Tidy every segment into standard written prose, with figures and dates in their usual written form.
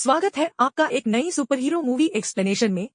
स्वागत है आपका एक नई सुपर हीरो मूवी एक्सप्लेनेशन में।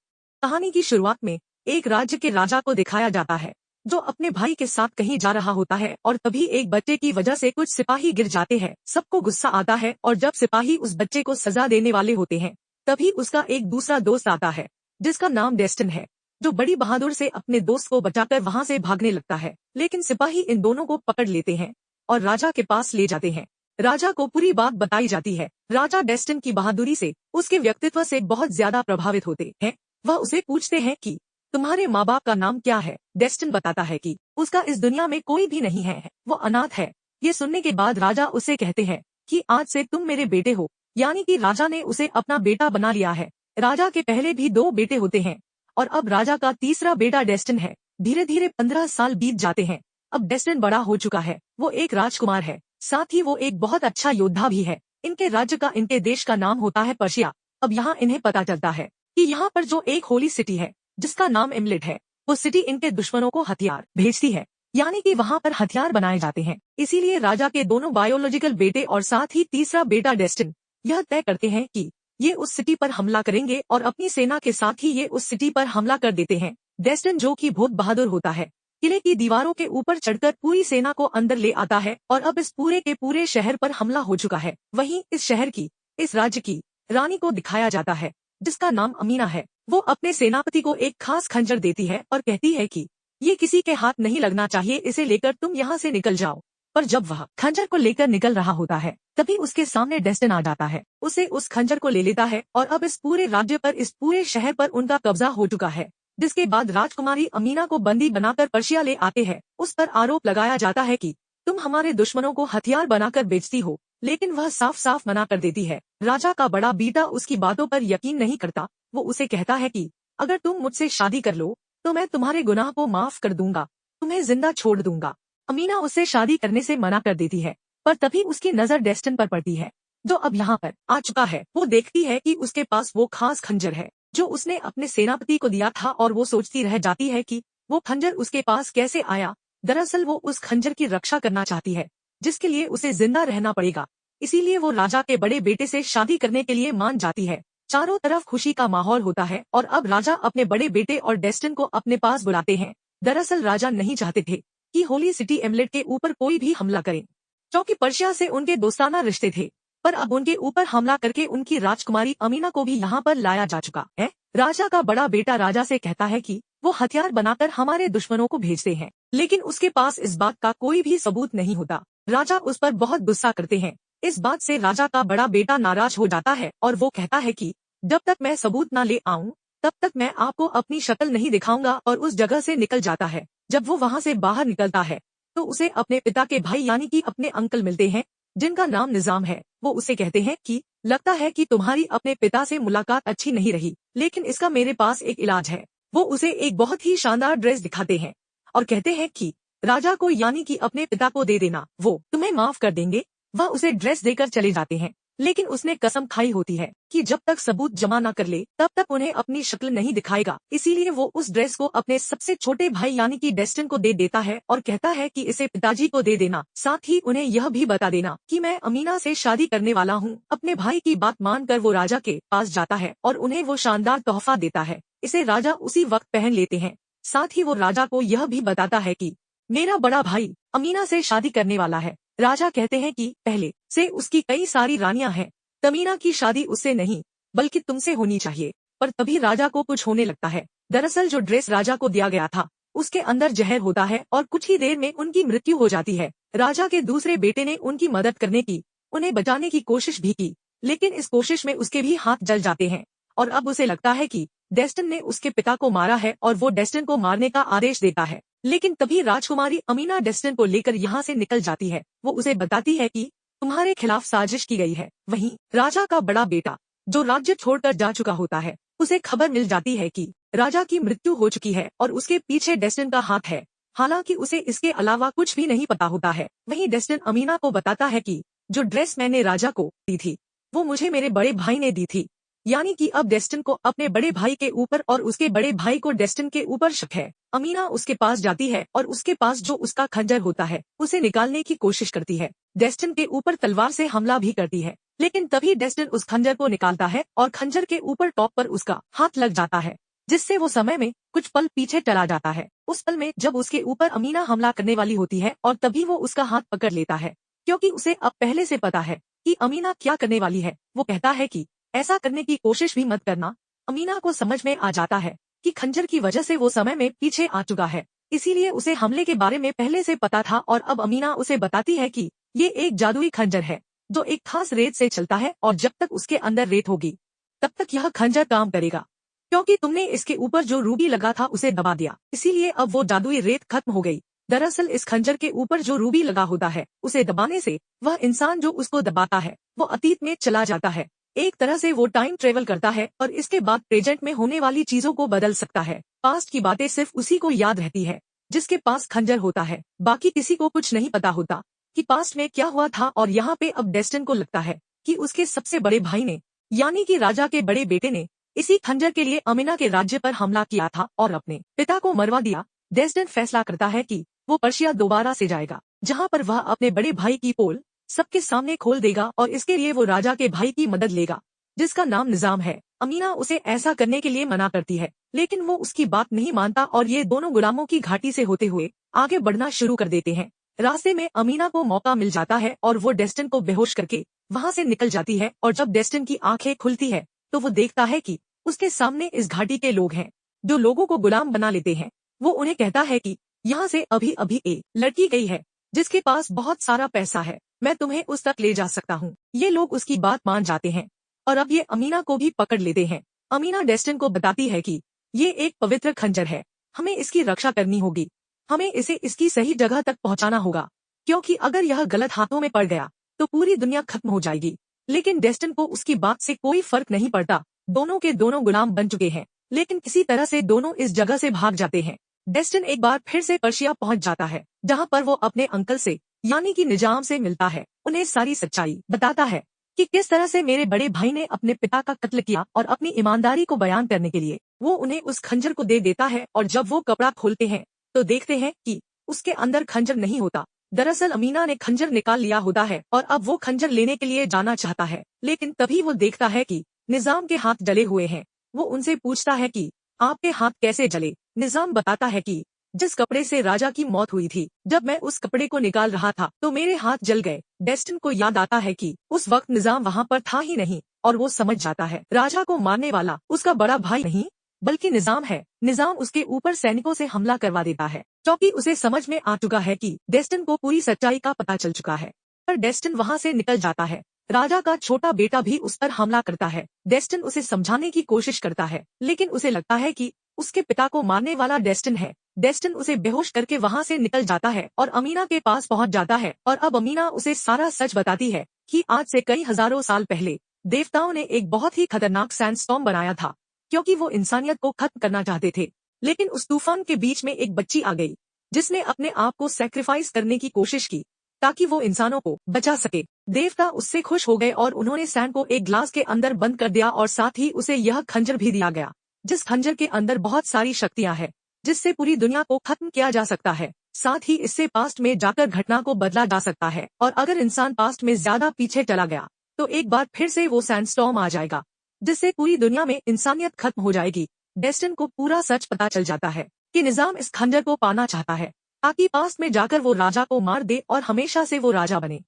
कहानी की शुरुआत में एक राज्य के राजा को दिखाया जाता है जो अपने भाई के साथ कहीं जा रहा होता है और तभी एक बच्चे की वजह से कुछ सिपाही गिर जाते हैं। सबको गुस्सा आता है और जब सिपाही उस बच्चे को सजा देने वाले होते हैं तभी उसका एक दूसरा दोस्त आता है जिसका नाम डेस्टिन है, जो बड़ी बहादुर से अपने दोस्त को बचाकर वहाँ से भागने लगता है। लेकिन सिपाही इन दोनों को पकड़ लेते हैं और राजा के पास ले जाते हैं। राजा को पूरी बात बताई जाती है। राजा डेस्टिन की बहादुरी से, उसके व्यक्तित्व से बहुत ज्यादा प्रभावित होते हैं। वह उसे पूछते हैं कि तुम्हारे माँ बाप का नाम क्या है। डेस्टिन बताता है कि उसका इस दुनिया में कोई भी नहीं है, वो अनाथ है। ये सुनने के बाद राजा उसे कहते हैं कि आज से तुम मेरे बेटे हो, यानी कि राजा ने उसे अपना बेटा बना लिया है। राजा के पहले भी 2 बेटे होते हैं और अब राजा का तीसरा बेटा डेस्टिन है। धीरे धीरे 15 साल बीत जाते हैं। अब डेस्टिन बड़ा हो चुका है, वो एक राजकुमार है, साथ ही वो एक बहुत अच्छा योद्धा भी है। इनके राज्य का, इनके देश का नाम होता है पर्शिया। अब यहाँ इन्हें पता चलता है कि यहाँ पर जो एक होली सिटी है जिसका नाम इमलेट है, वो सिटी इनके दुश्मनों को हथियार भेजती है, यानी कि वहाँ पर हथियार बनाए जाते हैं। इसीलिए राजा के दोनों बायोलॉजिकल बेटे और साथ ही तीसरा बेटा डेस्टिन यह तय करते हैं कि ये उस सिटी पर हमला करेंगे और अपनी सेना के साथ ही ये उस सिटी पर हमला कर देते हैं। डेस्टिन, जो कि बहुत बहादुर होता है, किले की दीवारों के ऊपर चढ़कर पूरी सेना को अंदर ले आता है और अब इस पूरे के पूरे शहर पर हमला हो चुका है। वहीं इस शहर की, इस राज्य की रानी को दिखाया जाता है जिसका नाम अमीना है। वो अपने सेनापति को एक खास खंजर देती है और कहती है कि ये किसी के हाथ नहीं लगना चाहिए, इसे लेकर तुम यहाँ से निकल जाओ। पर जब वह खंजर को लेकर निकल रहा होता है तभी उसके सामने डेस्टिन आ जाता है, उसे उस खंजर को ले लेता है और अब इस पूरे राज्य पर, इस पूरे शहर पर उनका कब्जा हो चुका है। जिसके बाद राजकुमारी अमीना को बंदी बनाकर पर्शिया ले आते हैं। उस पर आरोप लगाया जाता है कि तुम हमारे दुश्मनों को हथियार बनाकर बेचती हो, लेकिन वह साफ साफ मना कर देती है। राजा का बड़ा बेटा उसकी बातों पर यकीन नहीं करता। वो उसे कहता है कि अगर तुम मुझसे शादी कर लो तो मैं तुम्हारे गुनाह को माफ कर दूंगा, तुम्हें जिंदा छोड़ दूंगा। अमीना उससे शादी करने से मना कर देती है, पर तभी उसकी नजर डेस्टिन पर पड़ती है जो अब यहाँ पर आ चुका है। वो देखती है कि उसके पास वो खास खंजर है जो उसने अपने सेनापति को दिया था और वो सोचती रह जाती है कि वो खंजर उसके पास कैसे आया। दरअसल वो उस खंजर की रक्षा करना चाहती है जिसके लिए उसे जिंदा रहना पड़ेगा। इसीलिए वो राजा के बड़े बेटे से शादी करने के लिए मान जाती है। चारों तरफ खुशी का माहौल होता है और अब राजा अपने बड़े बेटे और डेस्टिन को अपने पास बुलाते हैं। दरअसल राजा नहीं चाहते थे कि होली सिटी एमलेट के ऊपर कोई भी हमला करे, क्योंकि पर्शिया से उनके दोस्ताना रिश्ते थे। पर अब उनके ऊपर हमला करके उनकी राजकुमारी अमीना को भी यहाँ पर लाया जा चुका है। राजा का बड़ा बेटा राजा से कहता है कि वो हथियार बनाकर हमारे दुश्मनों को भेजते हैं, लेकिन उसके पास इस बात का कोई भी सबूत नहीं होता। राजा उस पर बहुत गुस्सा करते हैं। इस बात से राजा का बड़ा बेटा नाराज हो जाता है और वो कहता है कि जब तक मैं सबूत न ले आऊं तब तक मैं आपको अपनी शक्ल नहीं दिखाऊंगा, और उस जगह से निकल जाता है। जब वो वहाँ से बाहर निकलता है तो उसे अपने पिता के भाई यानी कि अपने अंकल मिलते हैं जिनका नाम निजाम है। वो उसे कहते हैं कि लगता है कि तुम्हारी अपने पिता से मुलाकात अच्छी नहीं रही, लेकिन इसका मेरे पास एक इलाज है। वो उसे एक बहुत ही शानदार ड्रेस दिखाते हैं और कहते हैं कि राजा को यानी कि अपने पिता को दे देना, वो तुम्हें माफ कर देंगे। वह उसे ड्रेस देकर चले जाते हैं, लेकिन उसने कसम खाई होती है कि जब तक सबूत जमा न कर ले तब तक उन्हें अपनी शक्ल नहीं दिखाएगा। इसीलिए वो उस ड्रेस को अपने सबसे छोटे भाई यानी कि डेस्टिन को दे देता है और कहता है कि इसे पिताजी को दे देना, साथ ही उन्हें यह भी बता देना कि मैं अमीना से शादी करने वाला हूँ। अपने भाई की बात मानकर वो राजा के पास जाता है और उन्हें वो शानदार तोहफा देता है। इसे राजा उसी वक्त पहन लेते हैं। साथ ही वो राजा को यह भी बताता है कि मेरा बड़ा भाई अमीना से शादी करने वाला है। राजा कहते हैं कि पहले से उसकी कई सारी रानियां हैं, तमीना की शादी उससे नहीं बल्कि तुमसे होनी चाहिए। पर तभी राजा को कुछ होने लगता है। दरअसल जो ड्रेस राजा को दिया गया था उसके अंदर जहर होता है और कुछ ही देर में उनकी मृत्यु हो जाती है। राजा के दूसरे बेटे ने उनकी मदद करने की, उन्हें बचाने की कोशिश भी की, लेकिन इस कोशिश में उसके भी हाथ जल जाते हैं और अब उसे लगता है कि डेस्टिन ने उसके पिता को मारा है और वो डेस्टिन को मारने का आदेश देता है। लेकिन तभी राजकुमारी अमीना डेस्टिन को लेकर यहाँ से निकल जाती है। वो उसे बताती है कि तुम्हारे खिलाफ साजिश की गई है। वहीं राजा का बड़ा बेटा जो राज्य छोड़कर जा चुका होता है, उसे खबर मिल जाती है कि राजा की मृत्यु हो चुकी है और उसके पीछे डेस्टिन का हाथ है। हालांकि उसे इसके अलावा कुछ भी नहीं पता होता है। वहीं डेस्टिन अमीना को बताता है कि जो ड्रेस मैंने राजा को दी थी वो मुझे मेरे बड़े भाई ने दी थी, यानी कि अब डेस्टिन को अपने बड़े भाई के ऊपर और उसके बड़े भाई को डेस्टिन के ऊपर शक है। अमीना उसके पास जाती है और उसके पास जो उसका खंजर होता है उसे निकालने की कोशिश करती है। डेस्टिन के ऊपर तलवार से हमला भी करती है, लेकिन तभी डेस्टिन उस खंजर को निकालता है और खंजर के ऊपर टॉप पर उसका हाथ लग जाता है, जिससे वो समय में कुछ पल पीछे चला जाता है। उस पल में जब उसके ऊपर अमीना हमला करने वाली होती है और तभी वो उसका हाथ पकड़ लेता है, क्योंकि उसे अब पहले से पता है कि अमीना क्या करने वाली है। वो कहता है कि ऐसा करने की कोशिश भी मत करना। अमीना को समझ में आ जाता है कि खंजर की वजह से वो समय में पीछे आ चुका है, इसीलिए उसे हमले के बारे में पहले से पता था। और अब अमीना उसे बताती है कि ये एक जादुई खंजर है जो एक खास रेत से चलता है और जब तक उसके अंदर रेत होगी तब तक यह खंजर काम करेगा, क्योंकि तुमने इसके ऊपर जो रूबी लगा था उसे दबा दिया, इसीलिए अब वो जादुई रेत खत्म हो गई। दरअसल इस खंजर के ऊपर जो रूबी लगा होता है उसे दबाने से वह इंसान जो उसको दबाता है वो अतीत में चला जाता है। एक तरह से वो टाइम ट्रेवल करता है और इसके बाद प्रेजेंट में होने वाली चीजों को बदल सकता है। पास्ट की बातें सिर्फ उसी को याद रहती है जिसके पास खंजर होता है, बाकी किसी को कुछ नहीं पता होता कि पास्ट में क्या हुआ था। और यहाँ पे अब डेस्टिन को लगता है कि उसके सबसे बड़े भाई ने, यानी कि राजा के बड़े बेटे ने, इसी खंजर के लिए अमीना के राज्य पर हमला किया था और अपने पिता को मरवा दिया। डेस्टिन फैसला करता है कि वो पर्शिया दोबारा से जाएगा, जहाँ पर वह अपने बड़े भाई की पोल सबके सामने खोल देगा और इसके लिए वो राजा के भाई की मदद लेगा जिसका नाम निजाम है। अमीना उसे ऐसा करने के लिए मना करती है, लेकिन वो उसकी बात नहीं मानता और ये दोनों गुलामों की घाटी से होते हुए आगे बढ़ना शुरू कर देते हैं। रास्ते में अमीना को मौका मिल जाता है और वो डेस्टिन को बेहोश करके वहाँ से निकल जाती है। और जब डेस्टिन की आंखें खुलती है तो वो देखता है कि उसके सामने इस घाटी के लोग हैं जो लोगों को गुलाम बना लेते हैं। वो उन्हें कहता है कि यहाँ से अभी अभी एक लड़की गई है जिसके पास बहुत सारा पैसा है, मैं तुम्हें उस तक ले जा सकता हूँ। ये लोग उसकी बात मान जाते हैं और अब ये अमीना को भी पकड़ लेते हैं। अमीना डेस्टिन को बताती है कि ये एक पवित्र खंजर है, हमें इसकी रक्षा करनी होगी, हमें इसे इसकी सही जगह तक पहुंचाना होगा, क्योंकि अगर यह गलत हाथों में पड़ गया तो पूरी दुनिया खत्म हो जाएगी। लेकिन डेस्टिन को उसकी बात से कोई फर्क नहीं पड़ता। दोनों के दोनों गुलाम बन चुके हैं, लेकिन किसी तरह से दोनों इस जगह से भाग जाते हैं। डेस्टिन एक बार फिर से पर्शिया पहुंच जाता है, जहां पर वो अपने अंकल से यानी कि निजाम से मिलता है, उन्हें सारी सच्चाई बताता है कि किस तरह से मेरे बड़े भाई ने अपने पिता का कत्ल किया। और अपनी ईमानदारी को बयान करने के लिए वो उन्हें उस खंजर को दे देता है। और जब वो कपड़ा खोलते हैं तो देखते हैं कि उसके अंदर खंजर नहीं होता। दरअसल अमीना ने खंजर निकाल लिया होता है और अब वो खंजर लेने के लिए जाना चाहता है, लेकिन तभी वो देखता है कि निजाम के हाथ जले हुए हैं। वो उनसे पूछता है कि आपके हाथ कैसे जले। निजाम बताता है कि जिस कपड़े से राजा की मौत हुई थी, जब मैं उस कपड़े को निकाल रहा था तो मेरे हाथ जल गए। डेस्टिन को याद आता है कि उस वक्त निजाम वहाँ पर था ही नहीं और वो समझ जाता है राजा को मारने वाला उसका बड़ा भाई नहीं बल्कि निजाम है। निजाम उसके ऊपर सैनिकों से हमला करवा देता है, क्योंकि उसे समझ में आ चुका है कि डेस्टिन को पूरी सच्चाई का पता चल चुका है। पर डेस्टिन वहाँ से निकल जाता है। राजा का छोटा बेटा भी उस पर हमला करता है। डेस्टिन उसे समझाने की कोशिश करता है, लेकिन उसे लगता है कि उसके पिता को मारने वाला डेस्टिन है। डेस्टिन उसे बेहोश करके वहाँ से निकल जाता है और अमीना के पास पहुँच जाता है। और अब अमीना उसे सारा सच बताती है कि आज से कई हजारों साल पहले देवताओं ने एक बहुत ही खतरनाक सैंडस्टॉर्म बनाया था, क्योंकि वो इंसानियत को खत्म करना चाहते थे। लेकिन उस तूफान के बीच में एक बच्ची आ गई जिसने अपने आप को सैक्रिफाइस करने की कोशिश की ताकि वो इंसानों को बचा सके। देवता उससे खुश हो गए और उन्होंने सैंड को एक ग्लास के अंदर बंद कर दिया और साथ ही उसे यह खंजर भी दिया गया, जिस खंजर के अंदर बहुत सारी शक्तियां हैं जिससे पूरी दुनिया को खत्म किया जा सकता है। साथ ही इससे पास्ट में जाकर घटना को बदला जा सकता है और अगर इंसान पास्ट में ज्यादा पीछे चला गया तो एक बार फिर से वो सैंडस्टॉर्म आ जाएगा जिससे पूरी दुनिया में इंसानियत खत्म हो जाएगी। डेस्टिन को पूरा सच पता चल जाता है कि निजाम इस खंजर को पाना चाहता है ताकि पास्ट में जाकर वो राजा को मार दे और हमेशा से वो राजा बने।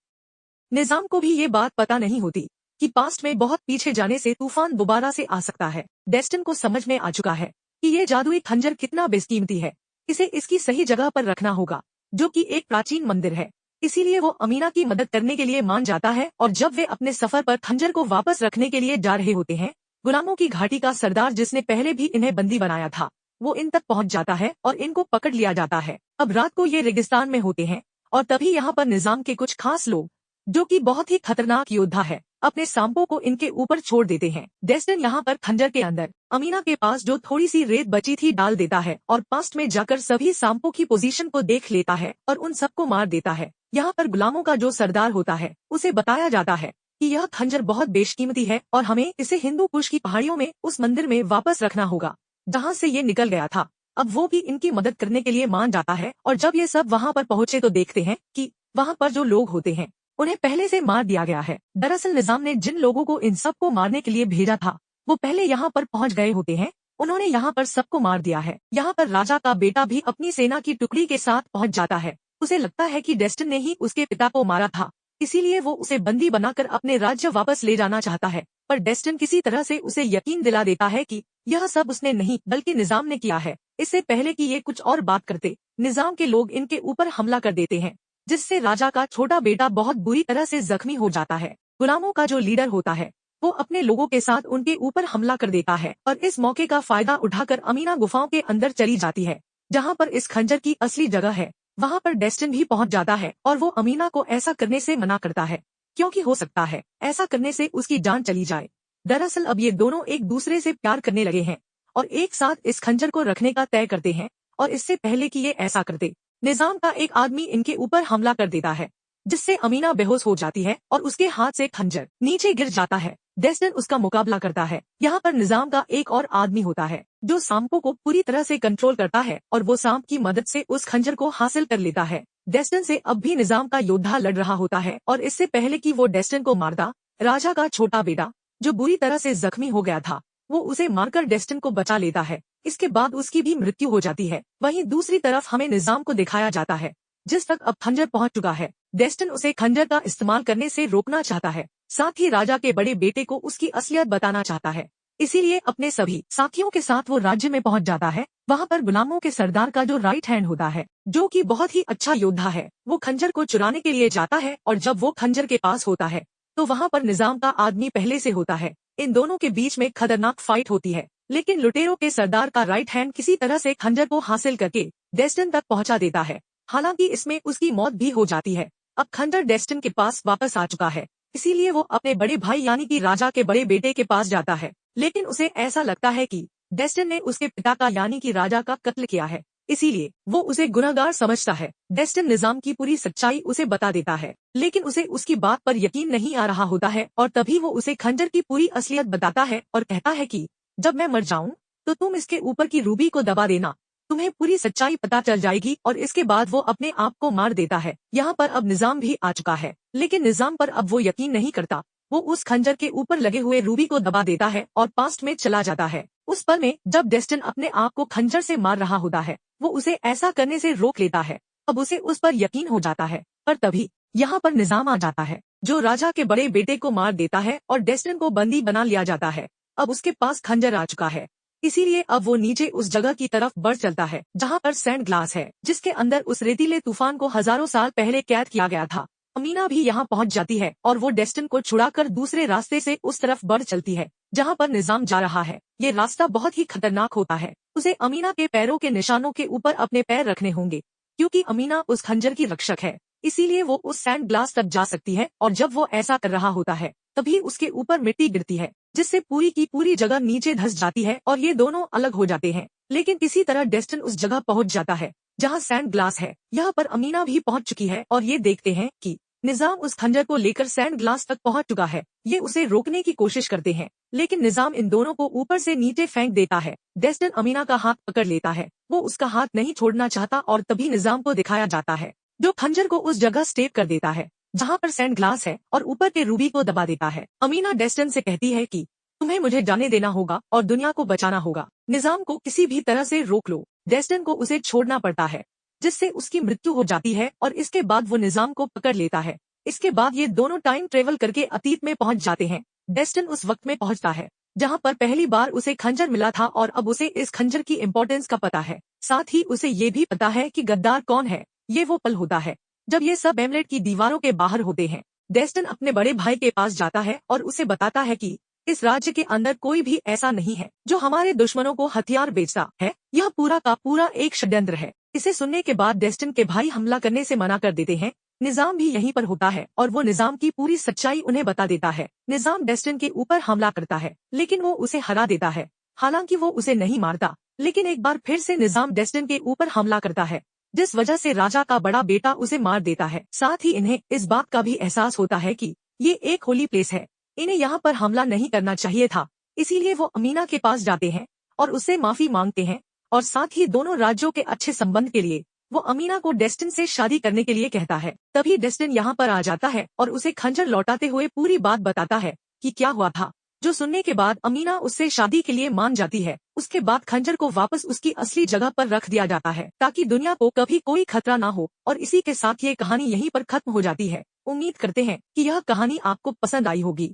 निजाम को भी ये बात पता नहीं होती कि पास्ट में बहुत पीछे जाने से तूफान दोबारा से आ सकता है। डेस्टिन को समझ में आ चुका है कि ये जादुई खंजर कितना बेकीमती है, इसे इसकी सही जगह पर रखना होगा, जो कि एक प्राचीन मंदिर है। इसीलिए वो अमीना की मदद करने के लिए मान जाता है और जब वे अपने सफर पर खंजर को वापस रखने के लिए जा रहे होते हैं, गुलामों की घाटी का सरदार जिसने पहले भी इन्हें बंदी बनाया था वो इन तक पहुंच जाता है और इनको पकड़ लिया जाता है। अब रात को ये रेगिस्तान में होते हैं और तभी यहाँ पर निजाम के कुछ खास लोग, जो कि बहुत ही खतरनाक योद्धा है, अपने सांपों को इनके ऊपर छोड़ देते हैं। डेस्टिन यहाँ पर खंजर के अंदर अमीना के पास जो थोड़ी सी रेत बची थी डाल देता है और पास्ट में जाकर सभी सांपों की पोजीशन को देख लेता है और उन सबको मार देता है। यहाँ पर गुलामों का जो सरदार होता है उसे बताया जाता है कि यह खंजर बहुत बेशकीमती है और हमें इसे हिंदू कुश की पहाड़ियों में उस मंदिर में वापस रखना होगा जहाँ से ये निकल गया था। अब वो भी इनकी मदद करने के लिए मान जाता है और जब ये सब वहाँ पर पहुँचे तो देखते हैं कि वहाँ पर जो लोग होते हैं उन्हें पहले से मार दिया गया है। दरअसल निजाम ने जिन लोगों को इन सबको मारने के लिए भेजा था वो पहले यहाँ पर पहुँच गए होते हैं। उन्होंने यहाँ पर सबको मार दिया है। यहाँ पर राजा का बेटा भी अपनी सेना की टुकड़ी के साथ पहुँच जाता है। उसे लगता है कि डेस्टिन ने ही उसके पिता को मारा था, इसीलिए वो उसे बंदी बनाकर अपने राज्य वापस ले जाना चाहता है। पर डेस्टिन किसी तरह से उसे यकीन दिला देता है कि यह सब उसने नहीं बल्कि निजाम ने किया है। इससे पहले कि ये कुछ और बात करते, निजाम के लोग इनके ऊपर हमला कर देते हैं, जिससे राजा का छोटा बेटा बहुत बुरी तरह से जख्मी हो जाता है। गुलामों का जो लीडर होता है वो अपने लोगों के साथ उनके ऊपर हमला कर देता है और इस मौके का फायदा उठाकर अमीना गुफाओं के अंदर चली जाती है, जहाँ पर इस खंजर की असली जगह है। वहाँ पर डेस्टिन भी पहुँच जाता है और वो अमीना को ऐसा करने से मना करता है, क्योंकि हो सकता है ऐसा करने से उसकी जान चली जाए। दरअसल अब ये दोनों एक दूसरे से प्यार करने लगे हैं और एक साथ इस खंजर को रखने का तय करते हैं। और इससे पहले कि ये ऐसा करते, निजाम का एक आदमी इनके ऊपर हमला कर देता है, जिससे अमीना बेहोश हो जाती है और उसके हाथ से खंजर नीचे गिर जाता है। डेस्टिन उसका मुकाबला करता है। यहाँ पर निजाम का एक और आदमी होता है जो सांपों को पूरी तरह से कंट्रोल करता है और वो सांप की मदद से उस खंजर को हासिल कर लेता है। डेस्टिन से अब भी निजाम का योद्धा लड़ रहा होता है और इससे पहले कि वो डेस्टिन को मारता, राजा का छोटा बेटा जो बुरी तरह से जख्मी हो गया था वो उसे मारकर डेस्टिन को बचा लेता है। इसके बाद उसकी भी मृत्यु हो जाती है। वहीं दूसरी तरफ हमें निजाम को दिखाया जाता है, जिस तक अब खंजर पहुंच चुका है। डेस्टिन उसे खंजर का इस्तेमाल करने से रोकना चाहता है, साथ ही राजा के बड़े बेटे को उसकी असलियत बताना चाहता है। इसीलिए अपने सभी साथियों के साथ वो राज्य में पहुंच जाता है। वहाँ पर गुलामों के सरदार का जो राइट हैंड होता है, जो कि बहुत ही अच्छा योद्धा है, वो खंजर को चुराने के लिए जाता है और जब वो खंजर के पास होता है तो वहाँ पर निजाम का आदमी पहले से होता है। इन दोनों के बीच में खतरनाक फाइट होती है, लेकिन लुटेरों के सरदार का राइट हैंड किसी तरह से खंजर को हासिल करके डेस्टिन तक पहुँचा देता है। हालांकि इसमें उसकी मौत भी हो जाती है। अब खंजर डेस्टिन के पास वापस आ चुका है, इसीलिए वो अपने बड़े भाई यानी कि राजा के बड़े बेटे के पास जाता है। लेकिन उसे ऐसा लगता है कि डेस्टिन ने उसके पिता का यानी कि राजा का कत्ल किया है, इसीलिए वो उसे गुनहगार समझता है। डेस्टिन निजाम की पूरी सच्चाई उसे बता देता है, लेकिन उसे उसकी बात पर यकीन नहीं आ रहा होता है और तभी वो उसे खंजर की पूरी असलियत बताता है और कहता है कि जब मैं मर जाऊं तो तुम इसके ऊपर की रूबी को दबा देना, तुम्हें पूरी सच्चाई पता चल जाएगी। और इसके बाद वो अपने आप को मार देता है। यहाँ पर अब निजाम भी आ चुका है, लेकिन निजाम पर अब वो यकीन नहीं करता। वो उस खंजर के ऊपर लगे हुए रूबी को दबा देता है और पास्ट में चला जाता है। उस पल में जब डेस्टिन अपने आप को खंजर से मार रहा होता है, वो उसे ऐसा करने से रोक लेता है। अब उसे उस पर यकीन हो जाता है, पर तभी यहाँ पर निजाम आ जाता है, जो राजा के बड़े बेटे को मार देता है और डेस्टिन को बंदी बना लिया जाता है। अब उसके पास खंजर आ चुका है, इसीलिए अब वो नीचे उस जगह की तरफ बढ़ चलता है जहाँ पर सैंड ग्लास है, जिसके अंदर उस रेतीले तूफान को हजारों साल पहले कैद किया गया था। अमीना भी यहाँ पहुँच जाती है और वो डेस्टिन को छुड़ाकर दूसरे रास्ते से उस तरफ बढ़ चलती है जहाँ पर निजाम जा रहा है। ये रास्ता बहुत ही खतरनाक होता है। उसे अमीना के पैरों के निशानों के ऊपर अपने पैर रखने होंगे, क्योंकि अमीना उस खंजर की रक्षक है, इसीलिए वो उस सैंड ग्लास तक जा सकती है। और जब वो ऐसा कर रहा होता है तभी उसके ऊपर मिट्टी गिरती है, जिससे पूरी की पूरी जगह नीचे धंस जाती है और ये दोनों अलग हो जाते हैं। लेकिन किसी तरह डेस्टिन उस जगह पहुंच जाता है जहां सैंड ग्लास है। यहाँ पर अमीना भी पहुंच चुकी है और ये देखते हैं कि निजाम उस खंजर को लेकर सैंड ग्लास तक पहुंच चुका है। ये उसे रोकने की कोशिश करते हैं, लेकिन निजाम इन दोनों को ऊपर से नीचे फेंक देता है। डेस्टिन अमीना का हाथ पकड़ लेता है, वो उसका हाथ नहीं छोड़ना चाहता और तभी निजाम को दिखाया जाता है, जो खंजर को उस जगह स्टेप कर देता है जहाँ पर सैंड ग्लास है और ऊपर के रूबी को दबा देता है। अमीना डेस्टिन से कहती है कि तुम्हें मुझे जाने देना होगा और दुनिया को बचाना होगा। निजाम को किसी भी तरह से रोक लो। डेस्टिन को उसे छोड़ना पड़ता है, जिससे उसकी मृत्यु हो जाती है और इसके बाद वो निजाम को पकड़ लेता है। इसके बाद ये दोनों टाइम ट्रेवल करके अतीत में पहुंच जाते हैं। डेस्टिन उस वक्त में पहुंचता है जहां पर पहली बार उसे खंजर मिला था और अब उसे इस खंजर की इम्पोर्टेंस का पता है। साथ ही उसे ये भी पता है कि गद्दार कौन है। ये वो पल होता है जब ये सब एमलेट की दीवारों के बाहर होते हैं। डेस्टिन अपने बड़े भाई के पास जाता है और उसे बताता है कि इस राज्य के अंदर कोई भी ऐसा नहीं है जो हमारे दुश्मनों को हथियार बेचता है। यह पूरा का पूरा एक षड्यंत्र है। इसे सुनने के बाद डेस्टिन के भाई हमला करने से मना कर देते हैं। निजाम भी यहीं पर होता है और वो निजाम की पूरी सच्चाई उन्हें बता देता है। निजाम डेस्टिन के ऊपर हमला करता है, लेकिन वो उसे हरा देता है। हालांकि वो उसे नहीं मारता, लेकिन एक बार फिर से निजाम डेस्टिन के ऊपर हमला करता है, जिस वजह से राजा का बड़ा बेटा उसे मार देता है। साथ ही इन्हें इस बात का भी एहसास होता है कि ये एक होली प्लेस है, इन्हें यहाँ पर हमला नहीं करना चाहिए था। इसीलिए वो अमीना के पास जाते हैं और उससे माफी मांगते हैं और साथ ही दोनों राज्यों के अच्छे संबंध के लिए वो अमीना को डेस्टिन से शादी करने के लिए कहता है। तभी डेस्टिन यहाँ पर आ जाता है और उसे खंजर लौटाते हुए पूरी बात बताता है कि क्या हुआ था, जो सुनने के बाद अमीना उससे शादी के लिए मान जाती है। उसके बाद खंजर को वापस उसकी असली जगह पर रख दिया जाता है ताकि दुनिया को कभी कोई खतरा ना हो। और इसी के साथ ये कहानी यहीं पर खत्म हो जाती है। उम्मीद करते हैं कि यह कहानी आपको पसंद आई होगी।